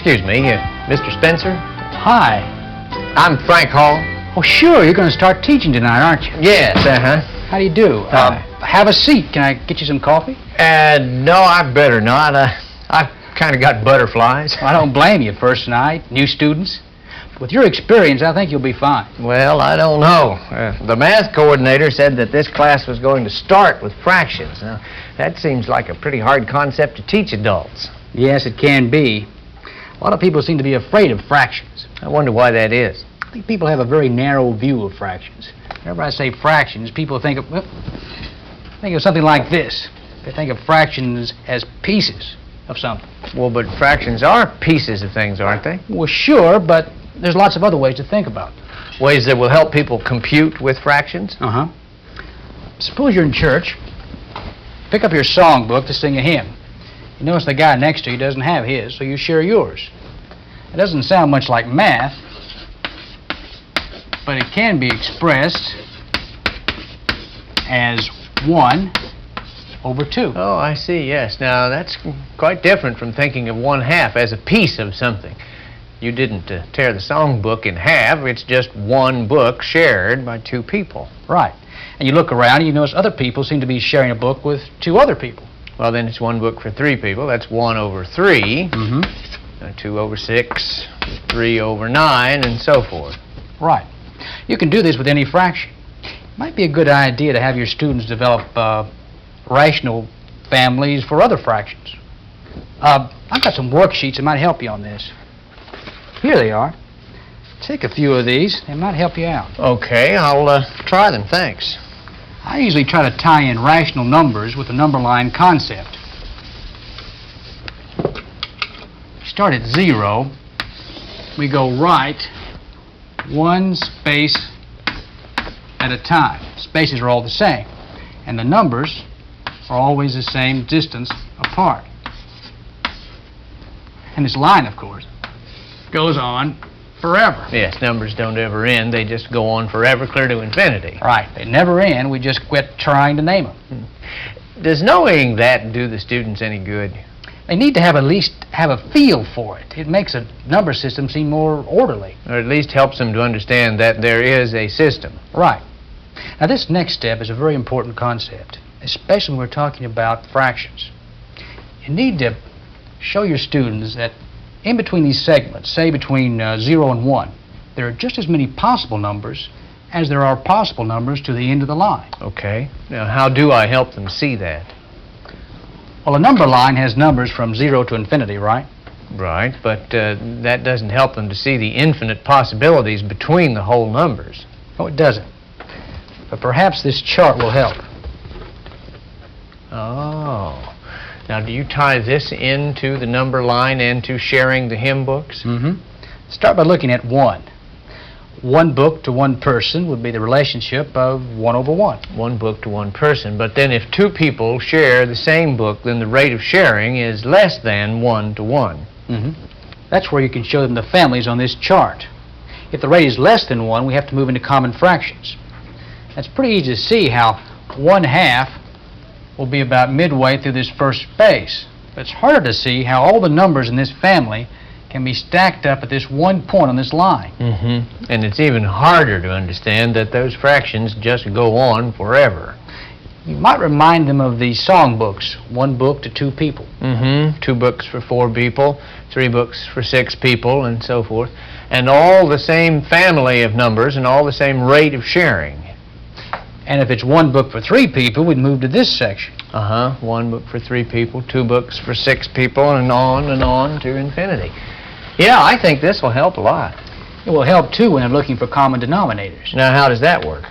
Excuse me, Mr. Spencer? Hi. I'm Frank Hall. Oh, sure. You're going to start teaching tonight, aren't you? Yes, uh-huh. How do you do? Have a seat. Can I get you some coffee? No, I better not. I've kind of got butterflies. I don't blame you. First night, new students. With your experience, I think you'll be fine. Well, I don't know. The math coordinator said that this class was going to start with fractions. Now, that seems like a pretty hard concept to teach adults. Yes, it can be. A lot of people seem to be afraid of fractions. I wonder why that is. I think people have a very narrow view of fractions. Whenever I say fractions, people think of something like this. They think of fractions as pieces of something. Well, but fractions are pieces of things, aren't they? Well, sure, but there's lots of other ways to think about it. Ways that will help people compute with fractions? Uh-huh. Suppose you're in church. Pick up your songbook to sing a hymn. You notice the guy next to you doesn't have his, so you share yours. It doesn't sound much like math, but it can be expressed as 1 over 2. Oh, I see, yes. Now, that's quite different from thinking of 1/2 as a piece of something. You didn't tear the songbook in half. It's just one book shared by 2 people. Right. And you look around and you notice other people seem to be sharing a book with 2 other people. Well, then it's one book for 3 people. That's 1 over 3. Mm-hmm. 2 over 6, 3 over 9, and so forth. Right. You can do this with any fraction. It might be a good idea to have your students develop rational families for other fractions. I've got some worksheets that might help you on this. Here they are. Take a few of these. They might help you out. Okay, I'll try them, thanks. I usually try to tie in rational numbers with the number line concept. Start at 0. We go right 1 space at a time. Spaces are all the same. And the numbers are always the same distance apart. And this line, of course, goes on forever. Yes, numbers don't ever end. They just go on forever, clear to infinity. Right. They never end. We just quit trying to name them. Does knowing that do the students any good? They need to at least have a feel for it. It makes a number system seem more orderly. Or at least helps them to understand that there is a system. Right. Now, this next step is a very important concept, especially when we're talking about fractions. You need to show your students that in between these segments, say between 0 and 1, there are just as many possible numbers as there are possible numbers to the end of the line. Okay. Now, how do I help them see that? Well, a number line has numbers from 0 to infinity, right? Right, but that doesn't help them to see the infinite possibilities between the whole numbers. No, it doesn't. But perhaps this chart will help. Oh. Now, do you tie this into the number line and to sharing the hymn books? Mm-hmm. Start by looking at 1. 1 book to 1 person would be the relationship of 1 over 1. 1 book to 1 person. But then if 2 people share the same book, then the rate of sharing is less than 1 to 1. Mm-hmm. That's where you can show them the families on this chart. If the rate is less than 1, we have to move into common fractions. That's pretty easy to see how 1/2 will be about midway through this first space. But it's harder to see how all the numbers in this family can be stacked up at this one point on this line. Mm-hmm. And it's even harder to understand that those fractions just go on forever. You might remind them of the songbooks, 1 book to 2 people. Mm-hmm. 2 books for 4 people, 3 books for 6 people, and so forth. And all the same family of numbers and all the same rate of sharing. And if it's 1 book for 3 people, we'd move to this section. 1 book for 3 people, 2 books for 6 people, and on to infinity. Yeah, I think this will help a lot. It will help, too, when they're looking for common denominators. Now, how does that work?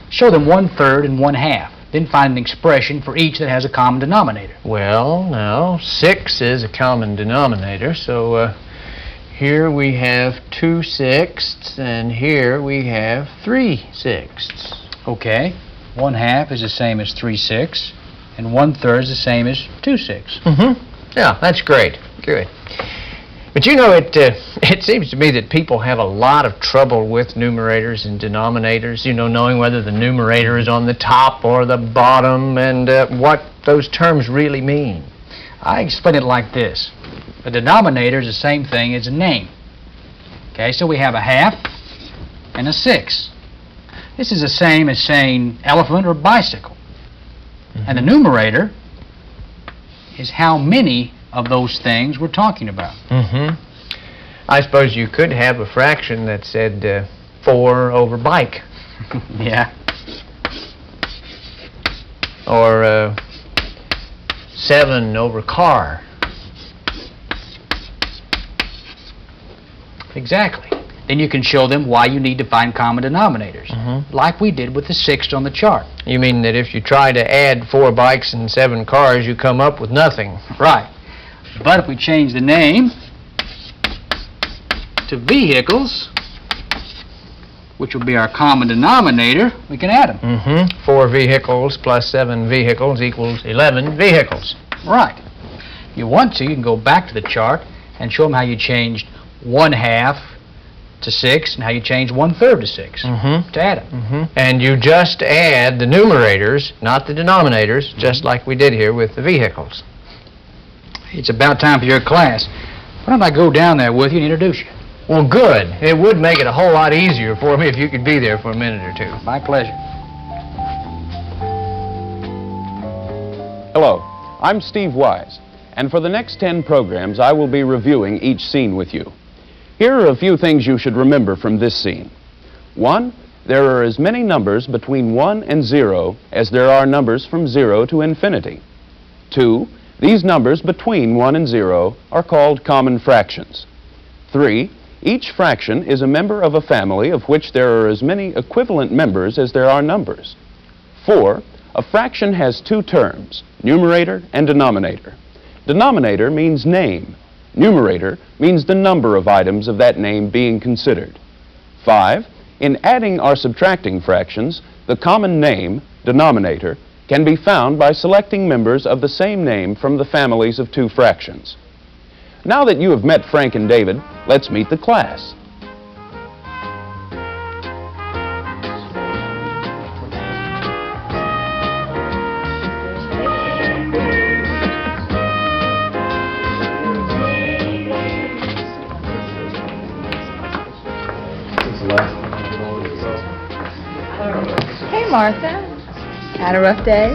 Show them 1/3 and 1/2. Then find an expression for each that has a common denominator. Well, now, 6 is a common denominator, so here we have 2/6, and here we have 3/6. Okay. 1/2 is the same as 3/6, and 1/3 is the same as 2/6. Mm-hmm. Yeah, that's great. Good. But you know, it seems to me that people have a lot of trouble with numerators and denominators, you know, knowing whether the numerator is on the top or the bottom and what those terms really mean. I explain it like this. The denominator is the same thing as a name. Okay, so we have a half and a 6. This is the same as saying elephant or bicycle. And the numerator is how many of those things we're talking about. I suppose you could have a fraction that said 4 over bike, Yeah. or 7 over car. Exactly. Then you can show them why you need to find common denominators, like we did with the 6 on the chart. You mean that if you try to add 4 bikes and 7 cars, you come up with nothing? Right. But if we change the name to vehicles, which will be our common denominator, we can add them. 4 vehicles plus 7 vehicles equals 11 vehicles. Right. If you want to, you can go back to the chart and show them how you changed 1/2 to 6 and how you changed 1/3 to 6 to add them. And you just add the numerators, not the denominators, just like we did here with the vehicles. It's about time for your class. Why don't I go down there with you and introduce you? Well, good. It would make it a whole lot easier for me if you could be there for a minute or two. My pleasure. Hello, I'm Steve Wise, and for the next 10 programs I will be reviewing each scene with you. Here are a few things you should remember from this scene. 1, there are as many numbers between 1 and 0 as there are numbers from 0 to infinity. 2, these numbers between 1 and 0 are called common fractions. 3, each fraction is a member of a family of which there are as many equivalent members as there are numbers. 4, a fraction has 2 terms, numerator and denominator. Denominator means name. Numerator means the number of items of that name being considered. 5, in adding or subtracting fractions, the common name, denominator, can be found by selecting members of the same name from the families of 2 fractions. Now that you have met Frank and David, let's meet the class. Hey, Martha. Had a rough day?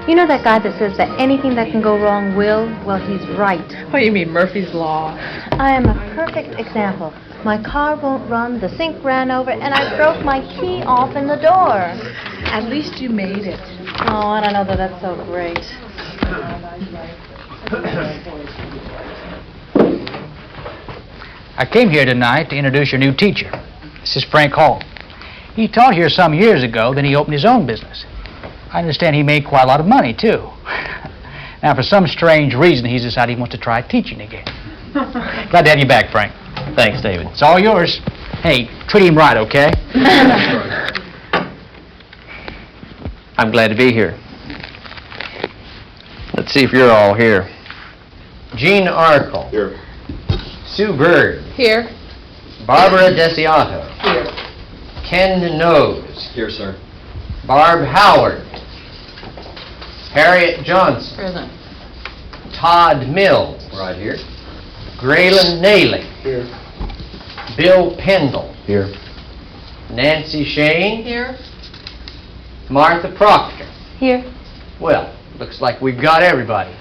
You know that guy that says that anything that can go wrong will? Well, he's right. Oh, you mean Murphy's Law? I am a perfect example. My car won't run, the sink ran over, and I broke my key off in the door. At least you made it. Oh, I don't know that that's so great. I came here tonight to introduce your new teacher. This is Frank Hall. He taught here some years ago, then he opened his own business. I understand he made quite a lot of money, too. Now, for some strange reason, he's decided he wants to try teaching again. Glad to have you back, Frank. Thanks, David. It's all yours. Hey, treat him right, okay? I'm glad to be here. Let's see if you're all here. Gene Arkle. Here. Sue Bird. Here. Barbara Desiato. Here. Ken Nose. Here, sir. Barb Howard. Harriet Johnson. Present. Todd Mills. Right here. Graylin Naylor. Here. Bill Pendle. Here. Nancy Shane. Here. Martha Proctor. Here. Well, looks like we've got everybody.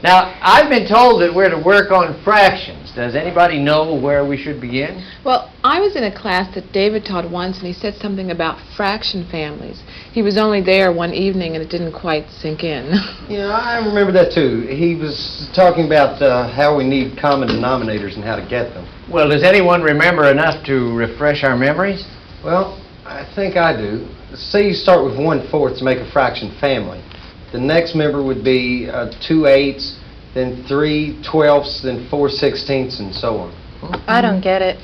Now, I've been told that we're to work on fractions. Does anybody know where we should begin? Well, I was in a class that David taught once, and he said something about fraction families. He was only there one evening, and it didn't quite sink in. Yeah, I remember that too. He was talking about how we need common denominators and how to get them. Well, does anyone remember enough to refresh our memories? Well, I think I do. Say you start with 1/4 to make a fraction family. The next member would be 2/8, then 3/12, then 4/16, and so on. I don't get it.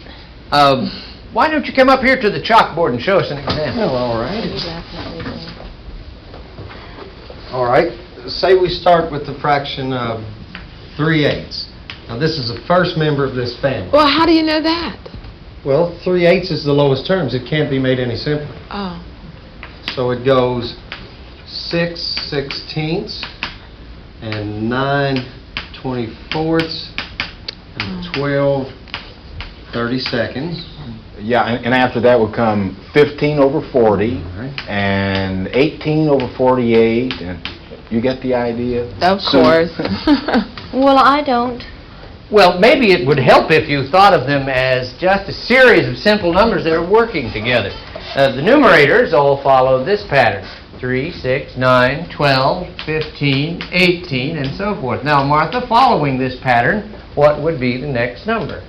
Why don't you come up here to the chalkboard and show us an example? Oh, all right. All right. Say we start with the fraction of 3/8. Now, this is the first member of this family. Well, how do you know that? Well, 3/8 is the lowest terms. It can't be made any simpler. Oh. So it goes 6/16 and 9/12. 24ths, and 12 32nds. Yeah, and after that would come 15 over 40, right. and 18 over 48, and you get the idea? Of So- course. Well, I don't. Well, maybe it would help if you thought of them as just a series of simple numbers that are working together. The numerators all follow this pattern: 3, 6, 9, 12, 15, 18, and so forth. Now, Martha, following this pattern, what would be the next number?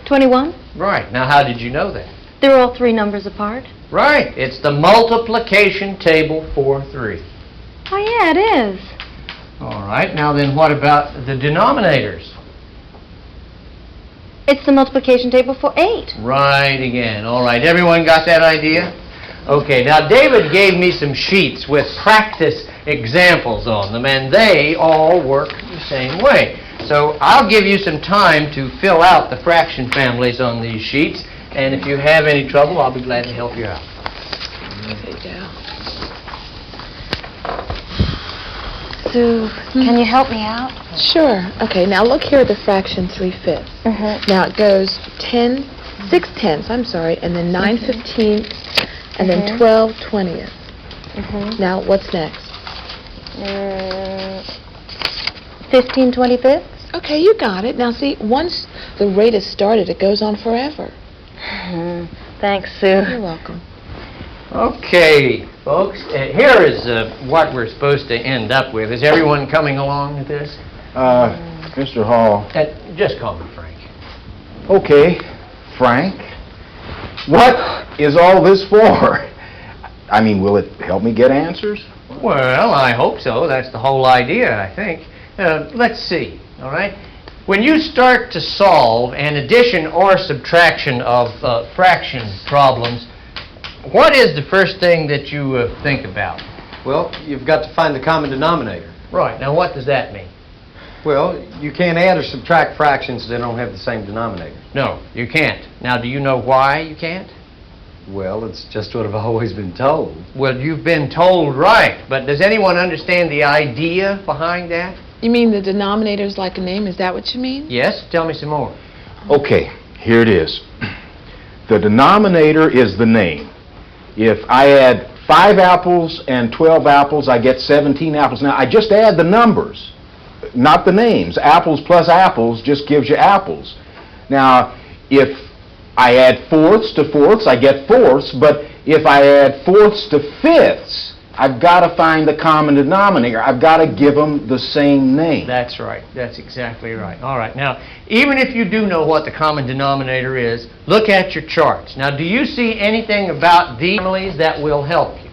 21? Right. Now, how did you know that? They're all 3 numbers apart. Right. It's the multiplication table for 3. Oh, yeah, it is. All right. Now then, what about the denominators? It's the multiplication table for 8. Right again. All right. Everyone got that idea? Okay. Now, David gave me some sheets with practice examples on them, and they all work the same way. So I'll give you some time to fill out the fraction families on these sheets, and if you have any trouble, I'll be glad to help you out. There you go. Sue, can you help me out? Sure. Okay, now look here at the fraction 3/5. Now it goes 6 tenths, I'm sorry, and then 9 15ths, and then 12 20ths. Now, what's next? 15 25ths? Okay, you got it. Now, see, once the rate is started, it goes on forever. Thanks, You're Sue. welcome. Okay, folks, here is what we're supposed to end up with. Is everyone coming along with this? Mr. Hall. Just call me Frank. Okay, Frank. What is all this for? I mean, will it help me get answers? Well, I hope so. That's the whole idea, I think. Let's see, all right? When you start to solve an addition or subtraction of fraction problems, what is the first thing that you think about? Well, you've got to find the common denominator. Right. Now, what does that mean? Well, you can't add or subtract fractions that don't have the same denominator. No, you can't. Now, do you know why you can't? Well, it's just what I've always been told. Well, you've been told right, but does anyone understand the idea behind that? You mean the denominator's like a name? Is that what you mean? Yes? Tell me some more. Okay, here it is. The denominator is the name. If I add 5 apples and 12 apples, I get 17 apples. Now, I just add the numbers, not the names. Apples plus apples just gives you apples. Now, if I add fourths to fourths, I get fourths, but if I add fourths to fifths, I've got to find the common denominator. I've got to give them the same name. That's right. That's exactly right. All right. Now, even if you do know what the common denominator is, look at your charts. Now, do you see anything about these families that will help you?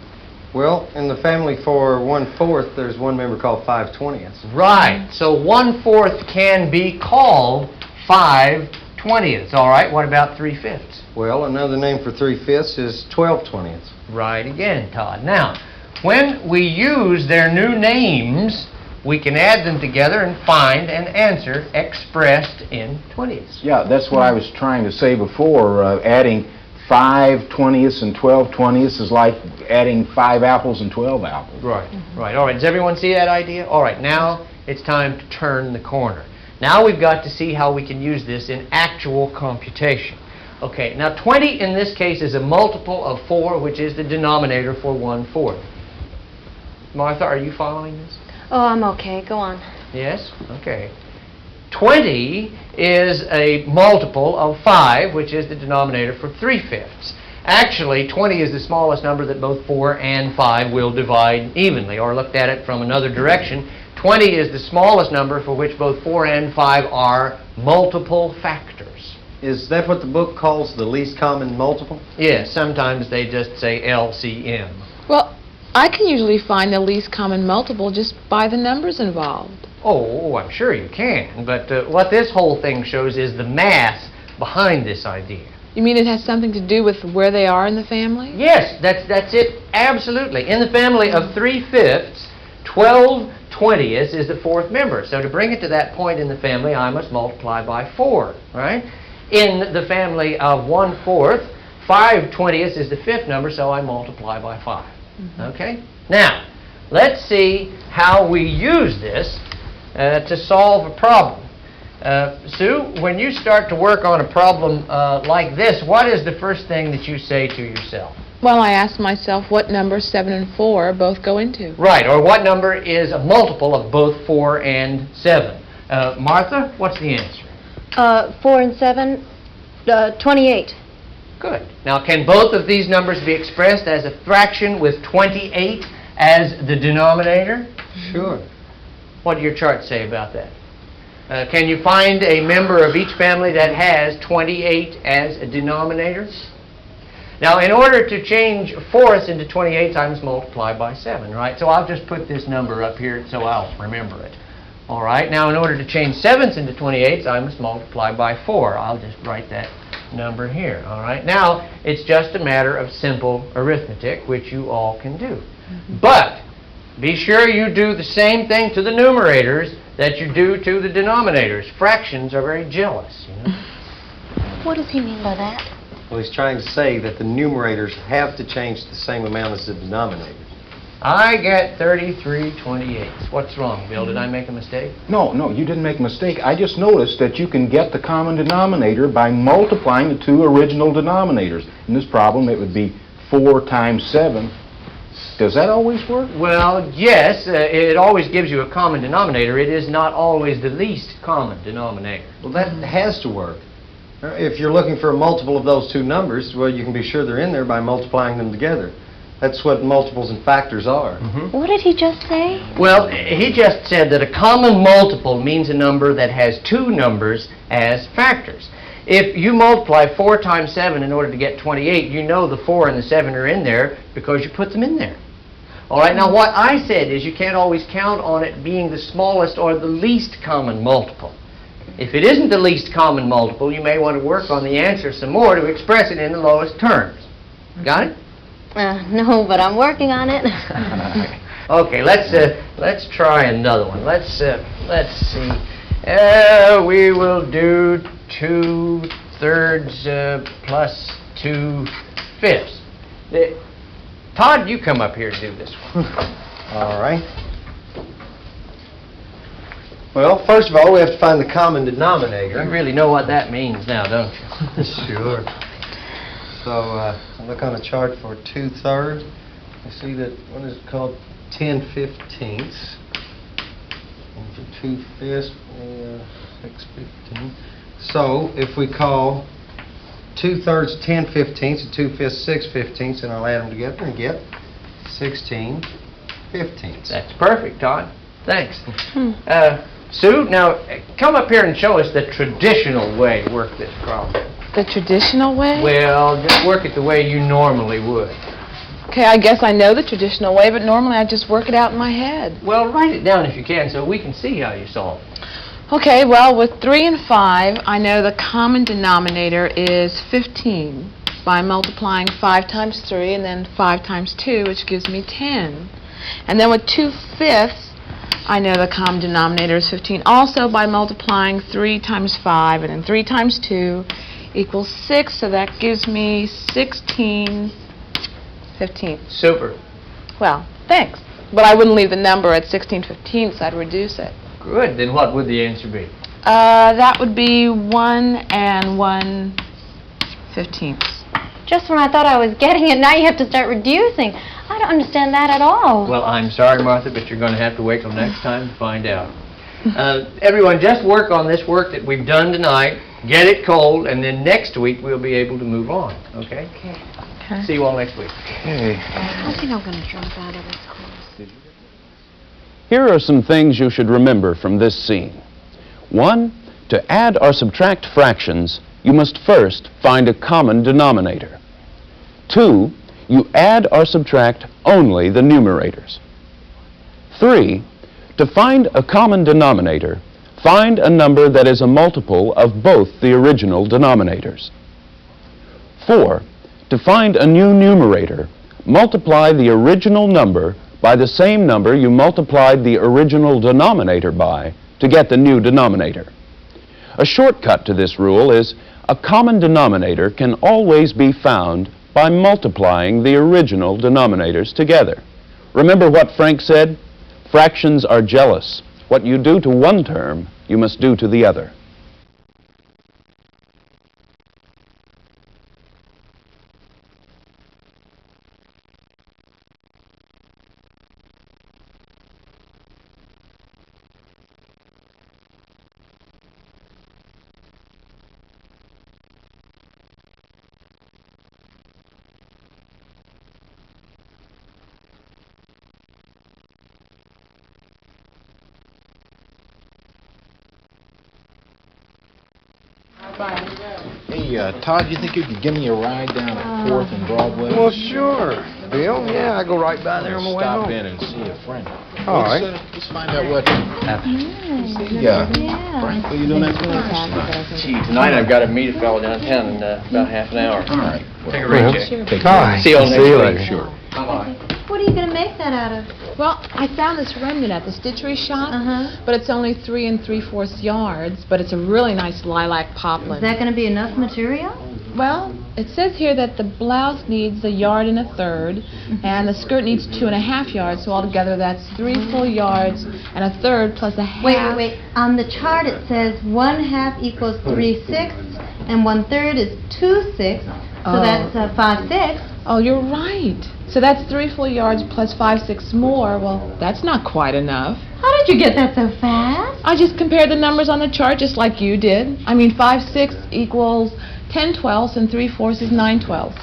Well, in the family for 1/4, there's one member called 5/20ths. Right. So 1/4 can be called 5/20ths. All right. What about 3/5? Well, another name for 3/5 is 12/20ths. Right again, Todd. Now, when we use their new names, we can add them together and find an answer expressed in 20ths. Yeah, that's what I was trying to say before. Adding 5/20ths and 12/20ths is like adding 5 apples and 12 apples. Right, right. All right, does everyone see that idea? All right, now it's time to turn the corner. Now we've got to see how we can use this in actual computation. Okay, now 20 in this case is a multiple of 4, which is the denominator for 1/4. Martha, are you following this? Oh, I'm okay. Go on. Yes? Okay. 20 is a multiple of 5, which is the denominator for 3/5. Actually, 20 is the smallest number that both 4 and 5 will divide evenly. Or looked at it from another direction, 20 is the smallest number for which both 4 and 5 are multiple factors. Is that what the book calls the least common multiple? Yes, sometimes they just say LCM. Well, I can usually find the least common multiple just by the numbers involved. Oh, I'm sure you can, but what this whole thing shows is the math behind this idea. You mean it has something to do with where they are in the family? Yes, that's it, absolutely. In the family of 3/5, 12/20ths is the 4th member. So to bring it to that point in the family, I must multiply by 4, right? In the family of 1/4, 5/20ths is the 5th number, so I multiply by 5. Okay? Now, let's see how we use this to solve a problem. Sue, when you start to work on a problem like this, what is the first thing that you say to yourself? Well, I asked myself what number 7 and 4 both go into. Right, or what number is a multiple of both 4 and 7? Martha, what's the answer? 4 and 7, 28. Good. Now, can both of these numbers be expressed as a fraction with 28 as the denominator? Sure. What do your charts say about that? Can you find a member of each family that has 28 as a denominator? Now, in order to change fourths into 28s, I must multiply by 7, right? So I'll just put this number up here so I'll remember it. All right. Now, in order to change sevenths into 28s, I must multiply by 4. I'll just write that number here. All right. Now, it's just a matter of simple arithmetic, which you all can do. But be sure you do the same thing to the numerators that you do to the denominators. Fractions are very jealous, you know. What does he mean by that? Well, he's trying to say that the numerators have to change the same amount as the denominators. I get 33/28. What's wrong, Bill? Did I make a mistake? No, you didn't make a mistake. I just noticed that you can get the common denominator by multiplying the two original denominators. In this problem, it would be 4 times 7. Does that always work? Well, yes, it always gives you a common denominator. It is not always the least common denominator. Well, that has to work. If you're looking for a multiple of those two numbers, well, you can be sure they're in there by multiplying them together. That's what multiples and factors are. What did he just say? Well, he just said that a common multiple means a number that has two numbers as factors. If you multiply 4 times 7 in order to get 28, you know the 4 and the 7 are in there because you put them in there. All right, now what I said is you can't always count on it being the smallest or the least common multiple. If it isn't the least common multiple, you may want to work on the answer some more to express it in the lowest terms. Got it? No, but I'm working on it. Okay, let's try another one. Let's see. We will do 2/3 plus 2/5. Todd, you come up here to do this one. All right. Well, first of all, we have to find the common denominator. You really know what that means now, don't you? Sure. So, look on the chart for 2/3. You see that, what is it called? 10/15ths. And for 2/5, 6/15. So, if we call 2/3 10/15ths and 2/5 6/15ths, and I'll add them together and get 16/15ths. That's perfect, Todd. Thanks. Sue, now come up here and show us the traditional way to work this problem. The traditional way? Well, just work it the way you normally would. Okay, I guess I know the traditional way, but normally I just work it out in my head. Well, write it down if you can so we can see how you solve it. Okay, well, with 3 and 5, I know the common denominator is 15 by multiplying 5 times 3 and then 5 times 2, which gives me 10. And then with 2/5, I know the common denominator is 15 also by multiplying 3 times 5 and then 3 times 2 equals 6, so that gives me 16/15. Super. Well, thanks. But I wouldn't leave the number at 16/15, I'd reduce it. Good. Then what would the answer be? That would be 1 and 1/15. Just when I thought I was getting it, now you have to start reducing. I don't understand that at all. Well, I'm sorry, Martha, but you're going to have to wait till next time to find out. Everyone, just work on this work that we've done tonight, get it cold, and then next week we'll be able to move on, okay? Okay. See you all next week. I think I'm going to drop out of this course. Here are some things you should remember from this scene. 1, to add or subtract fractions, you must first find a common denominator. 2, you add or subtract only the numerators. 3, to find a common denominator, find a number that is a multiple of both the original denominators. 4, to find a new numerator, multiply the original number by the same number you multiplied the original denominator by to get the new denominator. A shortcut to this rule is a common denominator can always be found by multiplying the original denominators together. Remember what Frank said? Fractions are jealous. What you do to one term, you must do to the other. Hey, Todd, you think you could give me a ride down at 4th and Broadway? Well, sure, Bill. Yeah, I go right by there on my way Stop home. in and see a friend. All right. Let's find out what... Yeah. Frank, what are you doing after Gee, tonight I've got to meet a fellow downtown in about half an hour. All right. Take a rain check. Take All right. See you all next See you week. later. Sure. Bye-bye. What are you going to make that out of? Well, I found this remnant at the stitchery shop, but it's only 3 3/4 yards, but it's a really nice lilac poplin. Is that going to be enough material? Well, it says here that the blouse needs 1 1/3 and the skirt needs 2.5 yards, so altogether that's 3 full yards and 1/3 plus a half. Wait. On the chart it says 1/2 equals 3/6 and 1/3 is 2/6, so Oh. that's 5/6. Oh, you're right. So that's 3 full yards plus 5/6 more. Well, that's not quite enough. How did you get that so fast? I just compared the numbers on the chart just like you did. I mean, 5/6 equals 10/12 and 3/4 is 9/12.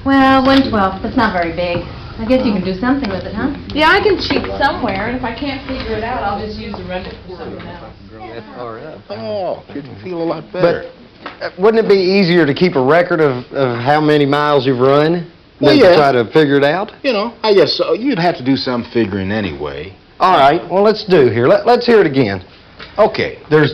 Well, 1/12, that's not very big. I guess you can do something with it, huh? Yeah, I can cheat somewhere, and if I can't figure it out, I'll just use the remnant for something else. Oh, you feel a lot better. But wouldn't it be easier to keep a record of how many miles you've run Well, than yeah. to try to figure it out? You know, I guess so. You'd have to do some figuring anyway. All right, well, let's do here. Let's hear it again. Okay. There's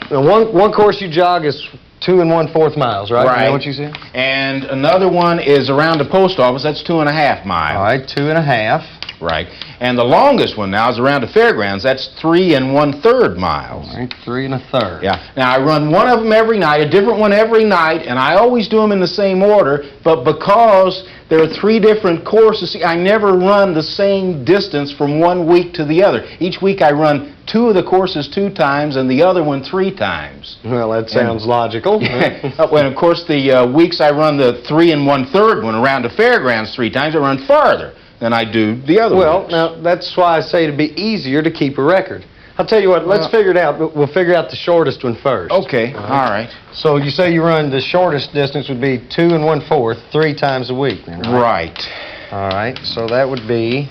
one course you jog is 2 1/4 miles, right? Right. You know what you said? And another one is around the post office. That's 2.5 miles. All right, 2.5. Right. And the longest one now is around the fairgrounds. That's 3 1/3 miles. All right, 3 1/3. Yeah. Now, I run one of them every night, a different one every night, and I always do them in the same order, but because there are 3 different courses, see, I never run the same distance from one week to the other. Each week I run 2 of the courses 2 times and the other one 3 times. Well, that sounds logical. When, of course, the weeks I run the 3 1/3 one around the fairgrounds 3 times, I run farther than I do the other Well, ones. now, that's why I say it'd be easier to keep a record. I'll tell you what, let's figure it out. We'll figure out the shortest one first. Okay, all right. So you say you run the shortest distance would be 2 1/4, 3 times a week, then, right? Right. All right, so that would be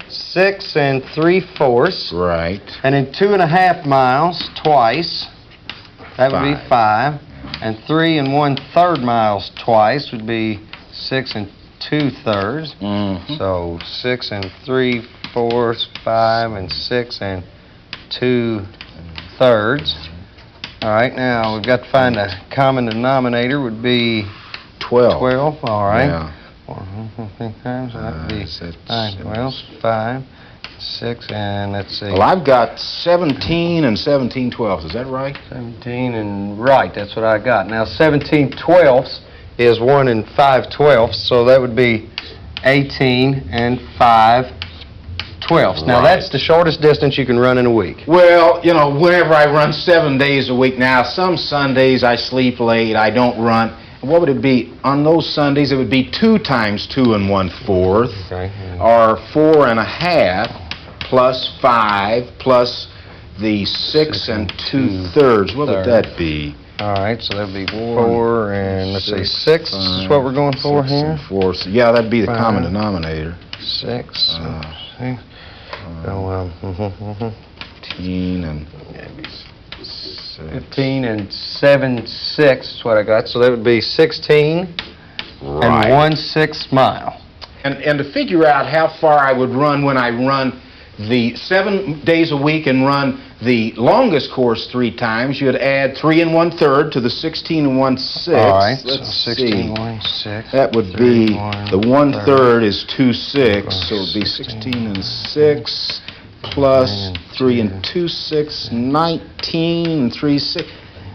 6 3/4. Right. And then 2.5 miles twice, that would be 5. And 3 1/3 miles twice would be 6 2/3. Mm-hmm. So 6 3/4, 5 and 6 2/3. All right, now we've got to find a common denominator would be 12. 12. All right. Yeah. 4 times, so that would be That's 9 12, 5, 6, and let's see. Well, I've got 17 and 17/12. Is that right? 17 and right, that's what I got. Now 17/12 is 1 5/12, so that would be 18 and 5/12. Now Right. that's the shortest distance you can run in a week. Well, you know, whenever I run 7 days a week now, some Sundays I sleep late, I don't run. What would it be? On those Sundays, it would be 2 times 2 1/4, Okay. or 4 1/2, plus 5, plus the 6 2/3. What would that be? All right, so that would be 4 and let's see, 6 is what we're going for 6 here. and 4. So, yeah, that'd be the 5. common denominator. 6. Uh, 6. So, 15 and 15 and 7 6 is what I got. So that would be 16 Right. and 1/6 mile. And to figure out how far I would run when I run the 7 days a week and run the longest course 3 times, you'd add 3 1/3 to the 16 1/6. All right, so Let's 16 see. 1/6. That would be, the 1/3 is 2 6, Plus so it'd be 16 and 6 plus 3 and 2 6, 19 and 3 6.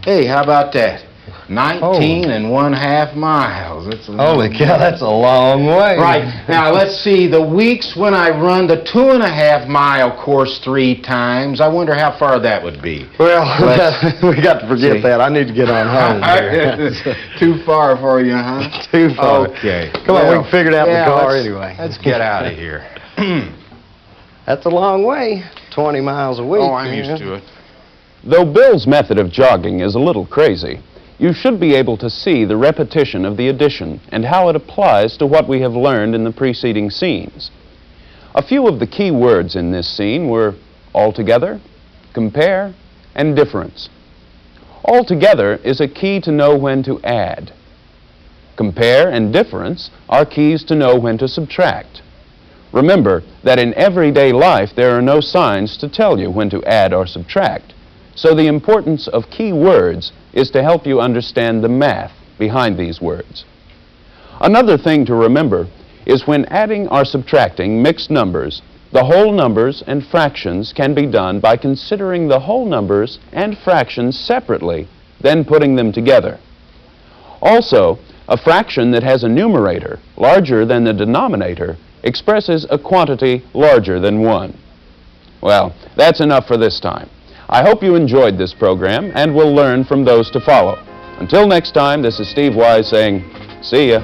Hey, how about that? 19 and 1/2 miles. That's a Holy long cow, way. that's a long way. Right. Now, let's see, the weeks when I run the 2.5-mile course 3 times, I wonder how far that would be. Well, Let's we got to forget see. that. I need to get on home here. Too far for you, huh? Too far. Okay. Come on, we can figure it out in the car let's- anyway. Let's get out of here. That's a long way, 20 miles a week. Oh, I'm used to it. Though Bill's method of jogging is a little crazy, you should be able to see the repetition of the addition and how it applies to what we have learned in the preceding scenes. A few of the key words in this scene were altogether, compare, and difference. Altogether is a key to know when to add. Compare and difference are keys to know when to subtract. Remember that in everyday life there are no signs to tell you when to add or subtract. So the importance of key words is to help you understand the math behind these words. Another thing to remember is when adding or subtracting mixed numbers, the whole numbers and fractions can be done by considering the whole numbers and fractions separately, then putting them together. Also, a fraction that has a numerator larger than the denominator expresses a quantity larger than 1. Well, that's enough for this time. I hope you enjoyed this program and will learn from those to follow. Until next time, this is Steve Wise saying, see ya.